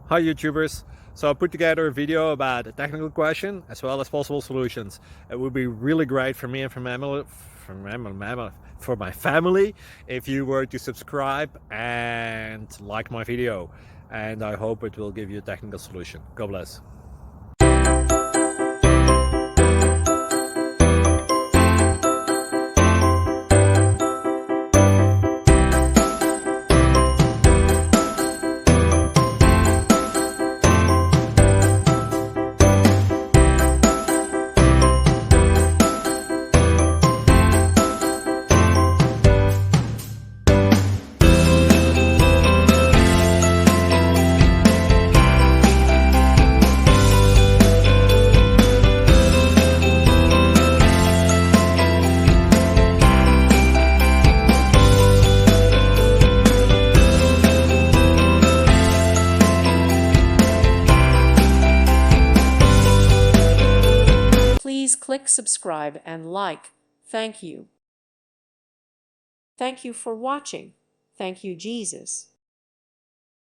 Hi YouTubers! So I put together a video about a technical question as well as possible solutions. It would be really great for me and for my family if you were to subscribe and like my video, and I hope it will give you a technical solution. God bless. Please click subscribe and like. Thank you. Thank you for watching. Thank you, Jesus.